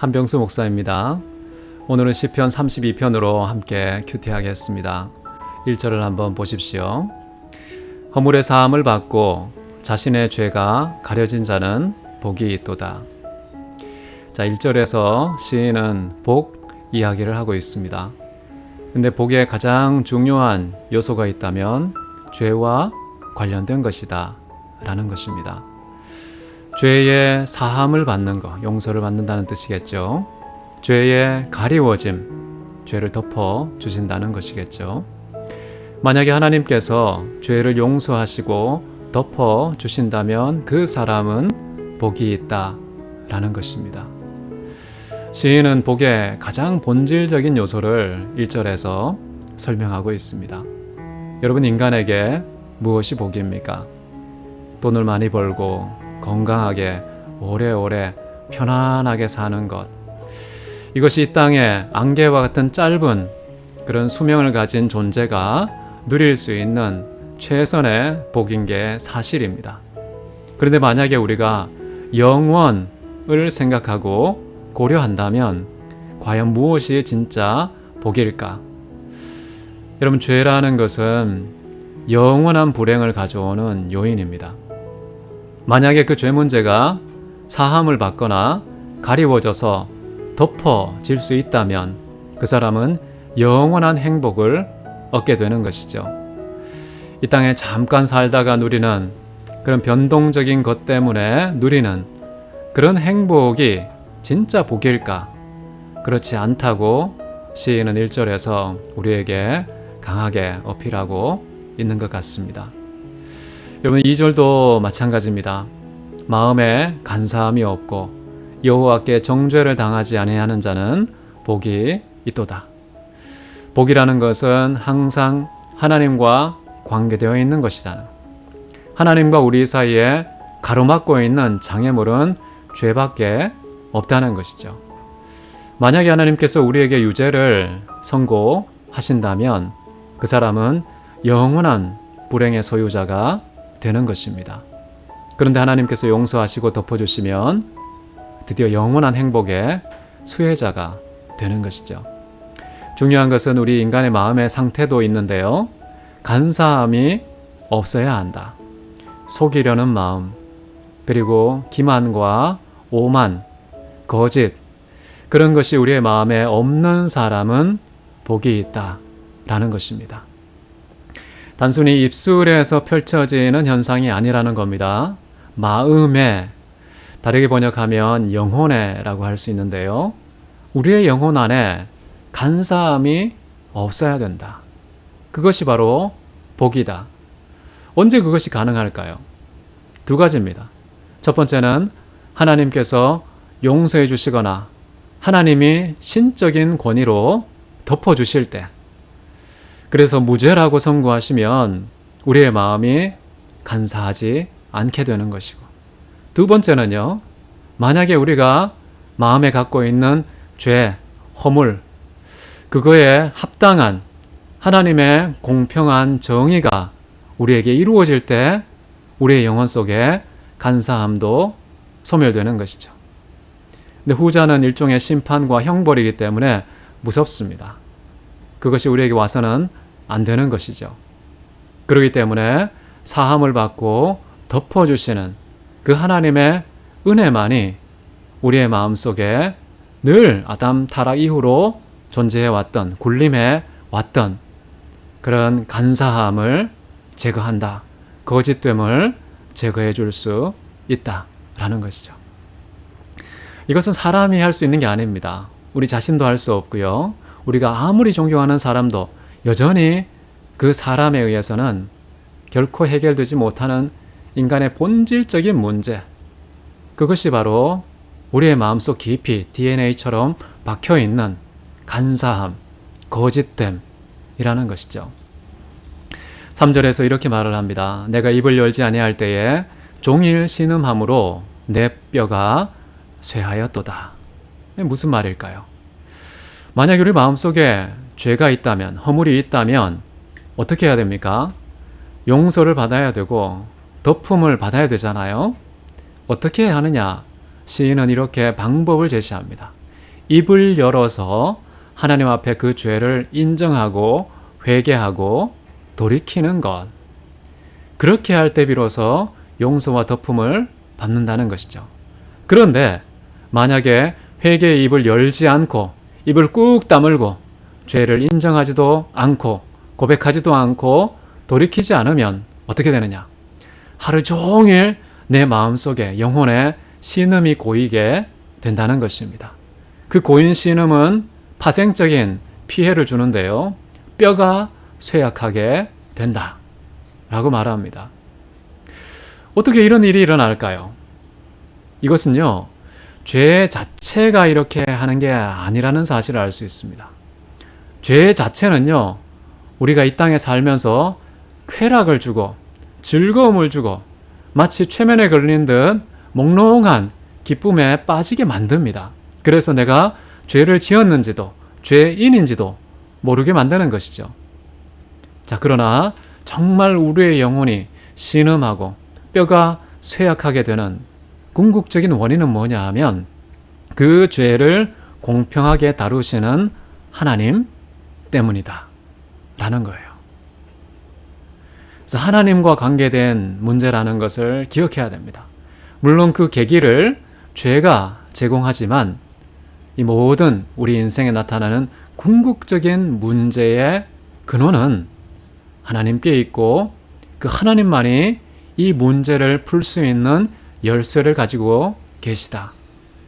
한병수 목사입니다. 오늘은 시편 32편으로 함께 큐티하겠습니다. 1절을 한번 보십시오. 허물의 사함을 받고 자신의 죄가 가려진 자는 복이 있도다. 자, 1절에서 시인은 복 이야기를 하고 있습니다. 근데 복에 가장 중요한 요소가 있다면 죄와 관련된 것이다 라는 것입니다. 죄의 사함을 받는 것, 용서를 받는다는 뜻이겠죠. 죄의 가리워짐, 죄를 덮어 주신다는 것이겠죠. 만약에 하나님께서 죄를 용서하시고 덮어 주신다면 그 사람은 복이 있다 라는 것입니다. 시인은 복의 가장 본질적인 요소를 1절에서 설명하고 있습니다. 여러분, 인간에게 무엇이 복입니까? 돈을 많이 벌고 건강하게 오래오래 편안하게 사는 것, 이것이 이 땅에 안개와 같은 짧은 그런 수명을 가진 존재가 누릴 수 있는 최선의 복인 게 사실입니다. 그런데 만약에 우리가 영원을 생각하고 고려한다면 과연 무엇이 진짜 복일까? 여러분, 죄라는 것은 영원한 불행을 가져오는 요인입니다. 만약에 그 죄 문제가 사함을 받거나 가리워져서 덮어질 수 있다면 그 사람은 영원한 행복을 얻게 되는 것이죠. 이 땅에 잠깐 살다가 누리는 그런 변동적인 것 때문에 누리는 그런 행복이 진짜 복일까? 그렇지 않다고 시인은 1절에서 우리에게 강하게 어필하고 있는 것 같습니다. 여러분, 2절도 마찬가지입니다. 마음에 간사함이 없고 여호와께 정죄를 당하지 아니하는 자는 복이 있도다. 복이라는 것은 항상 하나님과 관계되어 있는 것이다. 하나님과 우리 사이에 가로막고 있는 장애물은 죄밖에 없다는 것이죠. 만약에 하나님께서 우리에게 유죄를 선고하신다면 그 사람은 영원한 불행의 소유자가 되는 것입니다. 그런데 하나님께서 용서하시고 덮어주시면 드디어 영원한 행복의 수혜자가 되는 것이죠. 중요한 것은 우리 인간의 마음의 상태도 있는데요. 간사함이 없어야 한다. 속이려는 마음, 그리고 기만과 오만, 거짓, 그런 것이 우리의 마음에 없는 사람은 복이 있다 라는 것입니다. 단순히 입술에서 펼쳐지는 현상이 아니라는 겁니다. 마음에, 다르게 번역하면 영혼에 라고 할 수 있는데요. 우리의 영혼 안에 간사함이 없어야 된다. 그것이 바로 복이다. 언제 그것이 가능할까요? 두 가지입니다. 첫 번째는 하나님께서 용서해 주시거나 하나님이 신적인 권위로 덮어주실 때, 그래서 무죄라고 선고하시면 우리의 마음이 간사하지 않게 되는 것이고, 두 번째는요, 만약에 우리가 마음에 갖고 있는 죄, 허물, 그거에 합당한 하나님의 공평한 정의가 우리에게 이루어질 때 우리의 영혼 속에 간사함도 소멸되는 것이죠. 근데 후자는 일종의 심판과 형벌이기 때문에 무섭습니다. 그것이 우리에게 와서는 안 되는 것이죠. 그렇기 때문에 사함을 받고 덮어주시는 그 하나님의 은혜만이 우리의 마음속에 늘 아담 타락 이후로 존재해왔던, 군림해왔던 그런 간사함을 제거한다. 거짓됨을 제거해 줄 수 있다라는 것이죠. 이것은 사람이 할 수 있는 게 아닙니다. 우리 자신도 할 수 없고요. 우리가 아무리 존경하는 사람도 여전히 그 사람에 의해서는 결코 해결되지 못하는 인간의 본질적인 문제, 그것이 바로 우리의 마음속 깊이 DNA처럼 박혀있는 간사함, 거짓됨이라는 것이죠. 3절에서 이렇게 말을 합니다. 내가 입을 열지 아니할 때에 종일 신음함으로 내 뼈가 쇠하였도다. 무슨 말일까요? 만약 우리 마음속에 죄가 있다면, 허물이 있다면 어떻게 해야 됩니까? 용서를 받아야 되고 덮음을 받아야 되잖아요. 어떻게 하느냐? 시인은 이렇게 방법을 제시합니다. 입을 열어서 하나님 앞에 그 죄를 인정하고 회개하고 돌이키는 것. 그렇게 할 때 비로소 용서와 덮음을 받는다는 것이죠. 그런데 만약에 회개의 입을 열지 않고 입을 꾹 다물고 죄를 인정하지도 않고 고백하지도 않고 돌이키지 않으면 어떻게 되느냐? 하루 종일 내 마음속에 영혼에 신음이 고이게 된다는 것입니다. 그 고인 신음은 파생적인 피해를 주는데요. 뼈가 쇠약하게 된다 라고 말합니다. 어떻게 이런 일이 일어날까요? 이것은요, 죄 자체가 이렇게 하는 게 아니라는 사실을 알 수 있습니다. 죄 자체는요, 우리가 이 땅에 살면서 쾌락을 주고 즐거움을 주고 마치 최면에 걸린 듯 몽롱한 기쁨에 빠지게 만듭니다. 그래서 내가 죄를 지었는지도 죄인인지도 모르게 만드는 것이죠. 자, 그러나 정말 우리의 영혼이 신음하고 뼈가 쇠약하게 되는 궁극적인 원인은 뭐냐 하면 그 죄를 공평하게 다루시는 하나님 때문이다 라는 거예요. 그래서 하나님과 관계된 문제라는 것을 기억해야 됩니다. 물론 그 계기를 죄가 제공하지만 이 모든 우리 인생에 나타나는 궁극적인 문제의 근원은 하나님께 있고 그 하나님만이 이 문제를 풀 수 있는 열쇠를 가지고 계시다.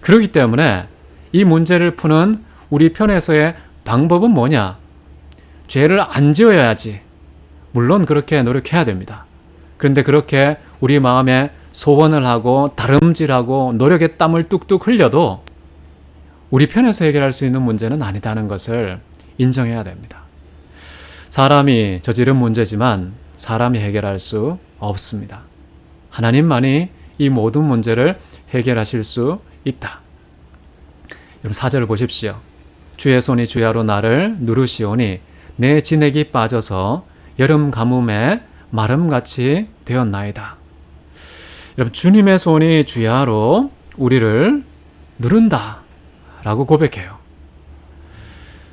그렇기 때문에 이 문제를 푸는 우리 편에서의 방법은 뭐냐? 죄를 안 지어야지. 물론 그렇게 노력해야 됩니다. 그런데 그렇게 우리 마음에 소원을 하고 다름질하고 노력에 땀을 뚝뚝 흘려도 우리 편에서 해결할 수 있는 문제는 아니다는 것을 인정해야 됩니다. 사람이 저지른 문제지만 사람이 해결할 수 없습니다. 하나님만이 이 모든 문제를 해결하실 수 있다. 여러분 4절을 보십시오. 주의 손이 주야로 나를 누르시오니 내 진액이 빠져서 여름 가뭄에 마름같이 되었나이다. 여러분 주님의 손이 주야로 우리를 누른다 라고 고백해요.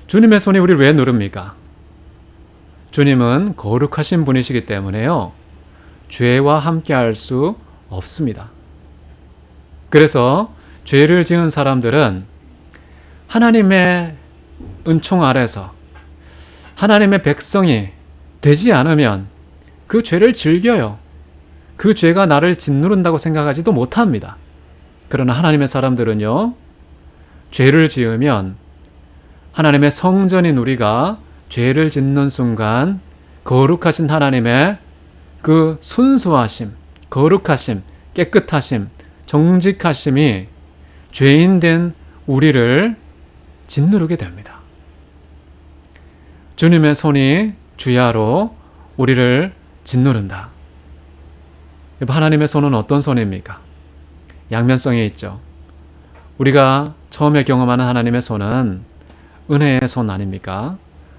주님의 손이 우리를 왜 누릅니까? 주님은 거룩하신 분이시기 때문에요. 죄와 함께 할 수 없습니다. 그래서 죄를 지은 사람들은 하나님의 은총 아래서 하나님의 백성이 되지 않으면 그 죄를 즐겨요. 그 죄가 나를 짓누른다고 생각하지도 못합니다. 그러나 하나님의 사람들은요, 죄를 지으면 하나님의 성전인 우리가 죄를 짓는 순간 거룩하신 하나님의 그 순수하심, 거룩하심, 깨끗하심, 정직하심이 죄인된 우리를 짓누르게 됩니다. 주님의 손이 주야로 우리를 짓누른다. 하나님의 손은 어떤 손입니까? 양면성이 있죠. 우리가 처음에 경험하는 하나님의 손은 은혜의 손 아닙니까?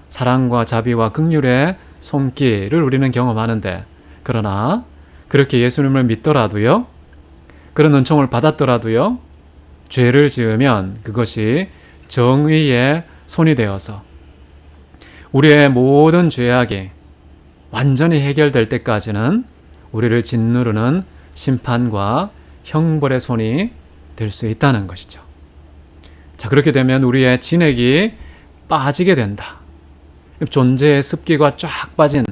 사랑과 자비와 긍휼의 손길을 우리는 경험하는데, 그러나 그렇게 예수님을 믿더라도요, 그런 은총을 받았더라도요, 죄를 지으면 그것이 정의의 손이 되어서 우리의 모든 죄악이 완전히 해결될 때까지는 우리를 짓누르는 심판과 형벌의 손이 될 수 있다는 것이죠. 자, 그렇게 되면 우리의 진액이 빠지게 된다. 존재의 습기가 쫙 빠진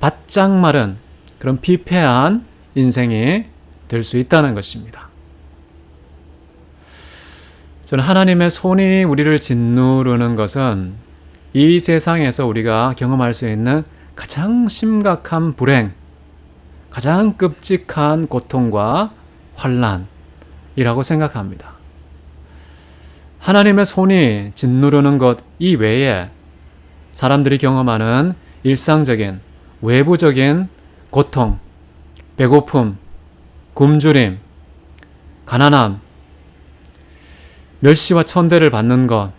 바짝 마른 그런 피폐한 인생이 될 수 있다는 것입니다. 저는 하나님의 손이 우리를 짓누르는 것은 이 세상에서 우리가 경험할 수 있는 가장 심각한 불행, 가장 끔찍한 고통과 환난이라고 생각합니다. 하나님의 손이 짓누르는 것 이외에 사람들이 경험하는 일상적인 외부적인 고통, 배고픔, 굶주림, 가난함, 멸시와 천대를 받는 것,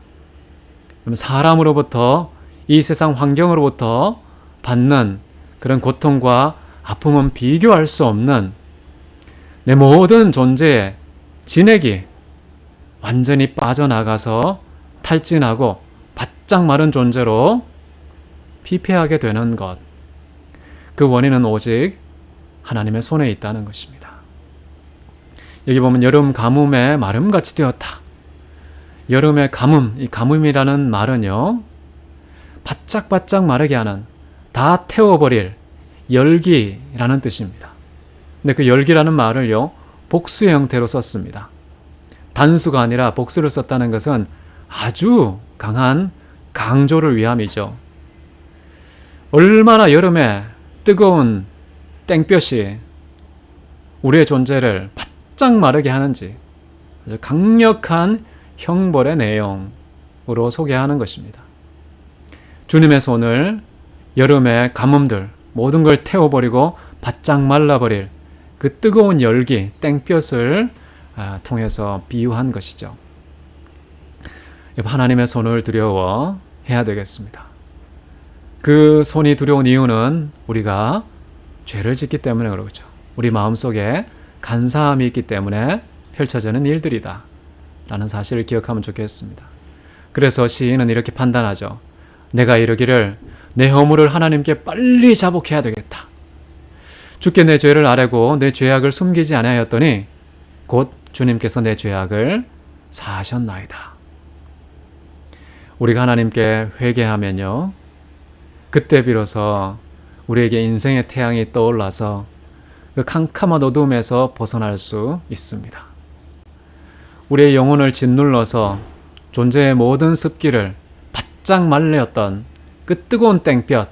사람으로부터, 이 세상 환경으로부터 받는 그런 고통과 아픔은 비교할 수 없는 내 모든 존재의 진액이 완전히 빠져나가서 탈진하고 바짝 마른 존재로 피폐하게 되는 것. 그 원인은 오직 하나님의 손에 있다는 것입니다. 여기 보면 여름 가뭄에 마름같이 되었다. 여름의 가뭄, 이 가뭄이라는 말은요, 바짝바짝 마르게 하는, 다 태워버릴 열기라는 뜻입니다. 근데 그 열기라는 말을요, 복수의 형태로 썼습니다. 단수가 아니라 복수를 썼다는 것은 아주 강한 강조를 위함이죠. 얼마나 여름에 뜨거운 땡볕이 우리의 존재를 바짝 마르게 하는지 아주 강력한 형벌의 내용으로 소개하는 것입니다. 주님의 손을 여름의 가뭄들 모든 걸 태워버리고 바짝 말라버릴 그 뜨거운 열기, 땡볕을 통해서 비유한 것이죠. 하나님의 손을 두려워해야 되겠습니다. 그 손이 두려운 이유는 우리가 죄를 짓기 때문에 그러죠. 우리 마음속에 간사함이 있기 때문에 펼쳐지는 일들이다 라는 사실을 기억하면 좋겠습니다. 그래서 시인은 이렇게 판단하죠. 내가 이러기를 내 허물을 하나님께 빨리 자복해야 되겠다. 주께 내 죄를 아뢰고 내 죄악을 숨기지 아니하였더니 곧 주님께서 내 죄악을 사하셨나이다. 우리가 하나님께 회개하면요, 그때 비로소 우리에게 인생의 태양이 떠올라서 그 캄캄한 어둠에서 벗어날 수 있습니다. 우리의 영혼을 짓눌러서 존재의 모든 습기를 바짝 말렸던 그 뜨거운 땡볕,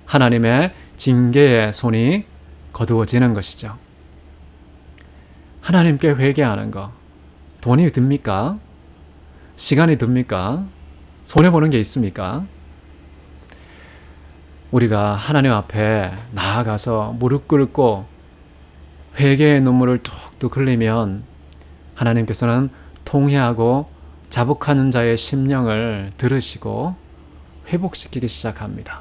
하나님의 징계의 손이 거두어지는 것이죠. 하나님께 회개하는 거, 돈이 듭니까? 시간이 듭니까? 손해보는 게 있습니까? 우리가 하나님 앞에 나아가서 무릎 꿇고 회개의 눈물을 툭툭 흘리면 하나님께서는 통회하고 자복하는 자의 심령을 들으시고 회복시키기 시작합니다.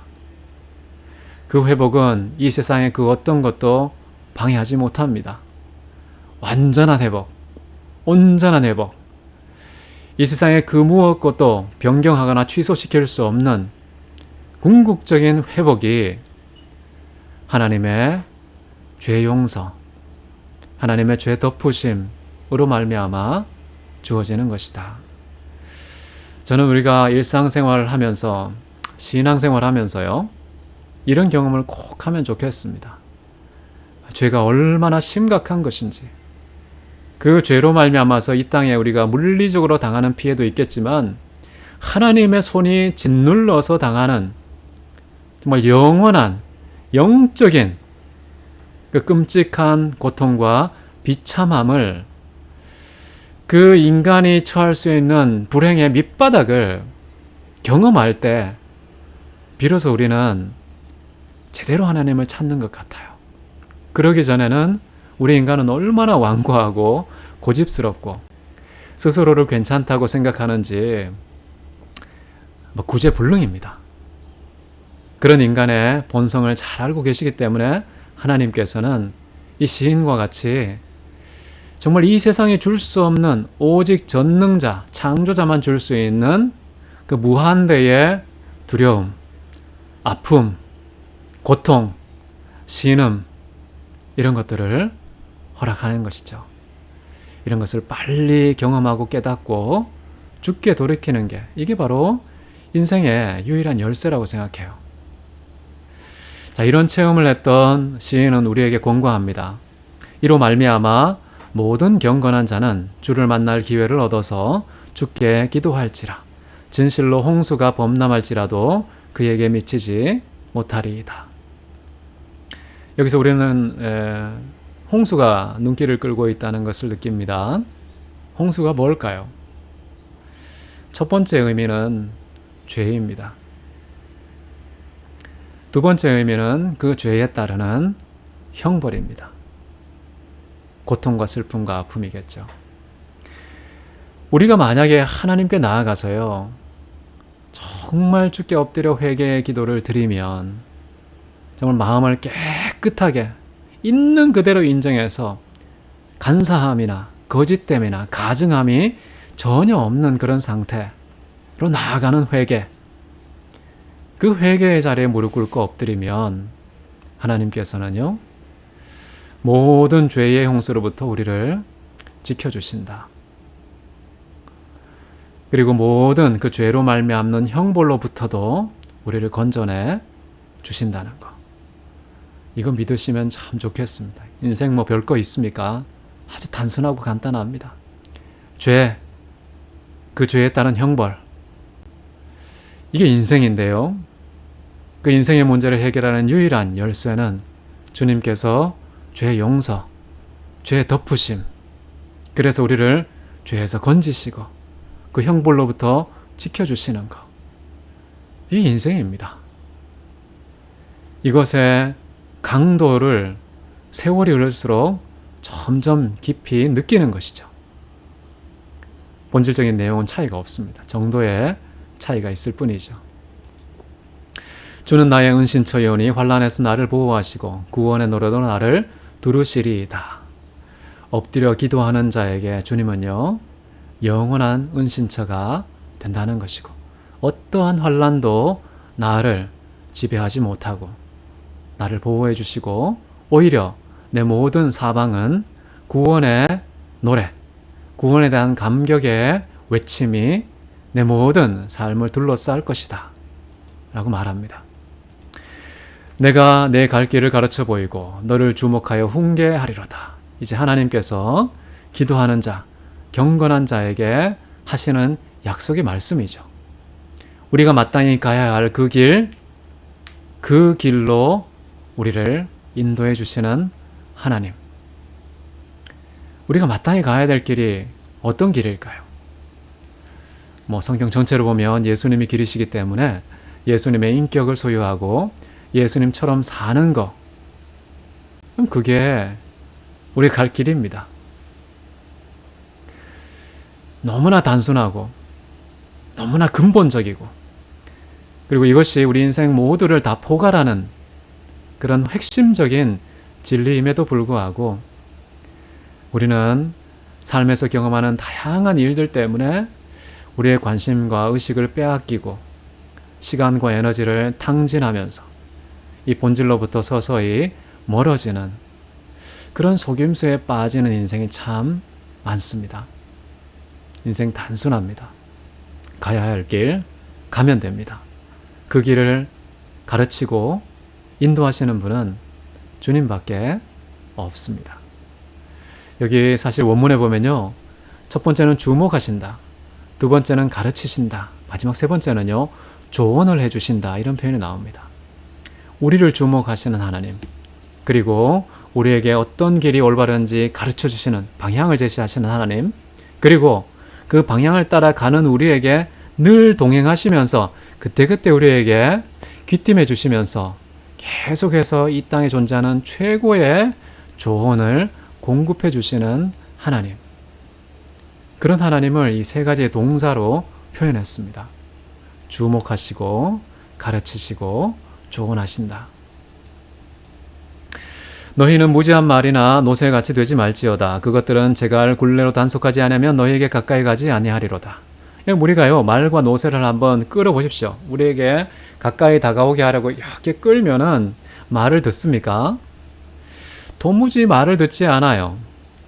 그 회복은 이 세상의 그 어떤 것도 방해하지 못합니다. 완전한 회복, 온전한 회복. 이 세상의 그 무엇것도 변경하거나 취소시킬 수 없는 궁극적인 회복이 하나님의 죄 용서, 하나님의 죄 덮으심으로 말미암아 주어지는 것이다. 저는 우리가 일상생활을 하면서, 신앙생활을 하면서요, 이런 경험을 꼭 하면 좋겠습니다. 죄가 얼마나 심각한 것인지, 그 죄로 말미암아서 이 땅에 우리가 물리적으로 당하는 피해도 있겠지만 하나님의 손이 짓눌러서 당하는 정말 영원한 영적인 그 끔찍한 고통과 비참함을, 그 인간이 처할 수 있는 불행의 밑바닥을 경험할 때 비로소 우리는 제대로 하나님을 찾는 것 같아요. 그러기 전에는 우리 인간은 얼마나 완고하고 고집스럽고 스스로를 괜찮다고 생각하는지 구제불능입니다. 그런 인간의 본성을 잘 알고 계시기 때문에 하나님께서는 이 시인과 같이 정말 이 세상에 줄 수 없는 오직 전능자, 창조자만 줄 수 있는 그 무한대의 두려움, 아픔, 고통, 신음, 이런 것들을 허락하는 것이죠. 이런 것을 빨리 경험하고 깨닫고 죽게 돌이키는 게, 이게 바로 인생의 유일한 열쇠라고 생각해요. 자, 이런 체험을 했던 시인은 우리에게 권고합니다. 이로 말미암아 모든 경건한 자는 주를 만날 기회를 얻어서 주께 기도할지라. 진실로 홍수가 범람할지라도 그에게 미치지 못하리이다. 여기서 우리는 홍수가 눈길을 끌고 있다는 것을 느낍니다. 홍수가 뭘까요? 첫 번째 의미는 죄입니다. 두 번째 의미는 그 죄에 따르는 형벌입니다. 고통과 슬픔과 아픔이겠죠. 우리가 만약에 하나님께 나아가서요, 정말 주께 엎드려 회개의 기도를 드리면, 정말 마음을 깨끗하게 있는 그대로 인정해서 간사함이나 거짓됨이나 가증함이 전혀 없는 그런 상태, 나아가는 회개. 그 회개의 자리에 무릎 꿇고 엎드리면 하나님께서는요, 모든 죄의 홍수로부터 우리를 지켜주신다. 그리고 모든 그 죄로 말미암는 형벌로부터도 우리를 건져내 주신다는 거. 이거 믿으시면 참 좋겠습니다. 인생 뭐 별거 있습니까? 아주 단순하고 간단합니다. 죄, 그 죄에 따른 형벌. 이게 인생인데요. 그 인생의 문제를 해결하는 유일한 열쇠는 주님께서 죄 용서, 죄 덮으심. 그래서 우리를 죄에서 건지시고 그 형벌로부터 지켜주시는 것. 이게 인생입니다. 이것의 강도를 세월이 흐를수록 점점 깊이 느끼는 것이죠. 본질적인 내용은 차이가 없습니다. 정도의 차이가 있을 뿐이죠. 주는 나의 은신처이오니 환난에서 나를 보호하시고 구원의 노래로 나를 두루시리이다. 엎드려 기도하는 자에게 주님은요, 영원한 은신처가 된다는 것이고 어떠한 환난도 나를 지배하지 못하고 나를 보호해 주시고 오히려 내 모든 사방은 구원의 노래, 구원에 대한 감격의 외침이 내 모든 삶을 둘러쌀 것이다 라고 말합니다. 내가 내 갈 길을 가르쳐 보이고 너를 주목하여 훈계하리로다. 이제 하나님께서 기도하는 자, 경건한 자에게 하시는 약속의 말씀이죠. 우리가 마땅히 가야 할 그 길로 우리를 인도해 주시는 하나님. 우리가 마땅히 가야 될 길이 어떤 길일까요? 성경 전체로 보면 예수님이 길이시기 때문에 예수님의 인격을 소유하고 예수님처럼 사는 것, 그럼 그게 우리 갈 길입니다. 너무나 단순하고 너무나 근본적이고 그리고 이것이 우리 인생 모두를 다 포괄하는 그런 핵심적인 진리임에도 불구하고 우리는 삶에서 경험하는 다양한 일들 때문에 우리의 관심과 의식을 빼앗기고 시간과 에너지를 탕진하면서 이 본질로부터 서서히 멀어지는 그런 속임수에 빠지는 인생이 참 많습니다. 인생 단순합니다. 가야 할 길 가면 됩니다. 그 길을 가르치고 인도하시는 분은 주님밖에 없습니다. 여기 사실 원문에 보면요, 첫 번째는 주목하신다, 두 번째는 가르치신다, 마지막 세 번째는요, 조언을 해주신다, 이런 표현이 나옵니다. 우리를 주목하시는 하나님, 그리고 우리에게 어떤 길이 올바른지 가르쳐 주시는, 방향을 제시하시는 하나님, 그리고 그 방향을 따라 가는 우리에게 늘 동행하시면서 그때그때 우리에게 귀띔해 주시면서 계속해서 이 땅에 존재하는 최고의 조언을 공급해 주시는 하나님. 그런 하나님을 이 세 가지의 동사로 표현했습니다. 주목하시고 가르치시고 조언하신다. 너희는 무지한 말이나 노새같이 되지 말지어다. 그것들은 제갈 굴레로 단속하지 않으면 너희에게 가까이 가지 아니하리로다. 우리가요, 말과 노새를 한번 끌어보십시오. 우리에게 가까이 다가오게 하려고 이렇게 끌면은 말을 듣습니까? 도무지 말을 듣지 않아요.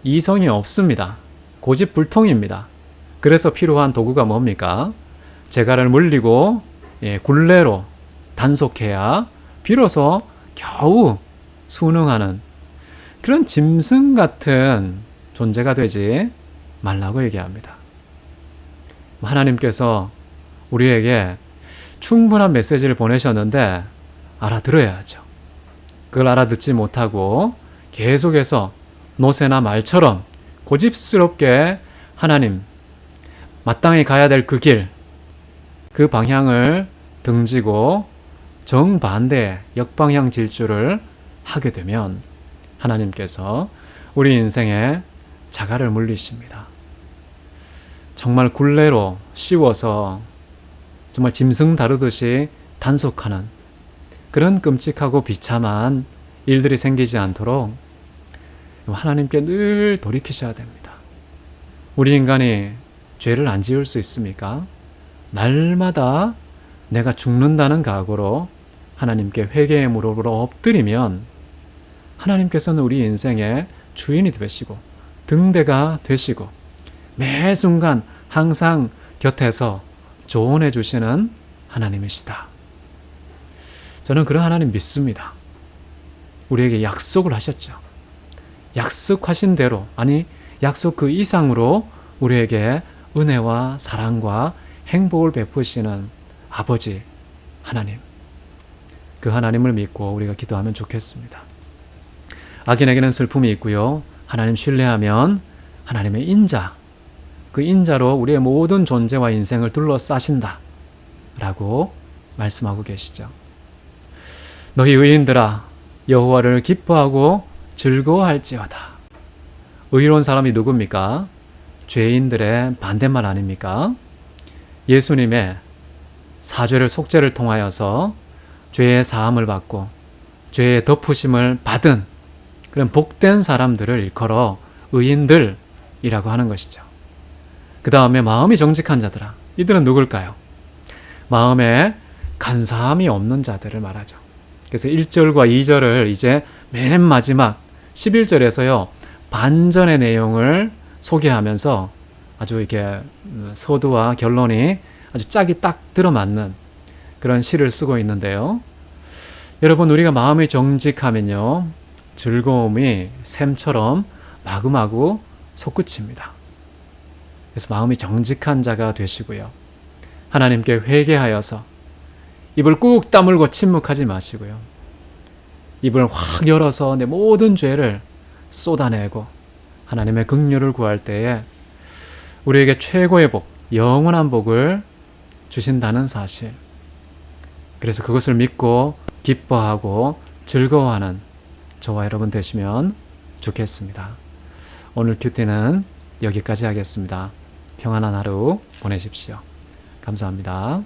이성이 없습니다. 고집불통입니다. 그래서 필요한 도구가 뭡니까? 제갈을 물리고 굴레로 단속해야 비로소 겨우 순응하는 그런 짐승 같은 존재가 되지 말라고 얘기합니다. 하나님께서 우리에게 충분한 메시지를 보내셨는데 알아들어야죠. 그걸 알아듣지 못하고 계속해서 노새나 말처럼 고집스럽게 하나님, 마땅히 가야 될 그 길, 그 방향을 등지고 정반대의 역방향 질주를 하게 되면 하나님께서 우리 인생에 자갈을 물리십니다. 정말 굴레로 씌워서 정말 짐승 다루듯이 단속하는 그런 끔찍하고 비참한 일들이 생기지 않도록 하나님께 늘 돌이키셔야 됩니다. 우리 인간이 죄를 안 지을 수 있습니까? 날마다 내가 죽는다는 각오로 하나님께 회개의 무릎으로 엎드리면 하나님께서는 우리 인생의 주인이 되시고 등대가 되시고 매 순간 항상 곁에서 조언해 주시는 하나님이시다. 저는 그런 하나님 믿습니다. 우리에게 약속을 하셨죠. 약속하신 대로, 아니 약속 그 이상으로 우리에게 은혜와 사랑과 행복을 베푸시는 아버지 하나님, 그 하나님을 믿고 우리가 기도하면 좋겠습니다. 악인에게는 슬픔이 있고요, 하나님 신뢰하면 하나님의 인자, 그 인자로 우리의 모든 존재와 인생을 둘러싸신다 라고 말씀하고 계시죠. 너희 의인들아 여호와를 기뻐하고 즐거워할지어다. 의로운 사람이 누굽니까? 죄인들의 반대말 아닙니까? 예수님의 사죄를 속죄를 통하여서 죄의 사함을 받고 죄의 덮으심을 받은 그런 복된 사람들을 일컬어 의인들이라고 하는 것이죠. 그 다음에 마음이 정직한 자들아, 이들은 누굴까요? 마음에 간사함이 없는 자들을 말하죠. 그래서 1절과 2절을 이제 맨 마지막 11절에서요 반전의 내용을 소개하면서 아주 이렇게 서두와 결론이 아주 짝이 딱 들어맞는 그런 시를 쓰고 있는데요. 여러분, 우리가 마음이 정직하면요 즐거움이 샘처럼 마구마구 솟구칩니다. 그래서 마음이 정직한 자가 되시고요, 하나님께 회개하여서 입을 꾹 다물고 침묵하지 마시고요, 입을 확 열어서 내 모든 죄를 쏟아내고 하나님의 긍휼을 구할 때에 우리에게 최고의 복, 영원한 복을 주신다는 사실, 그래서 그것을 믿고 기뻐하고 즐거워하는 저와 여러분 되시면 좋겠습니다. 오늘 큐티는 여기까지 하겠습니다. 평안한 하루 보내십시오. 감사합니다.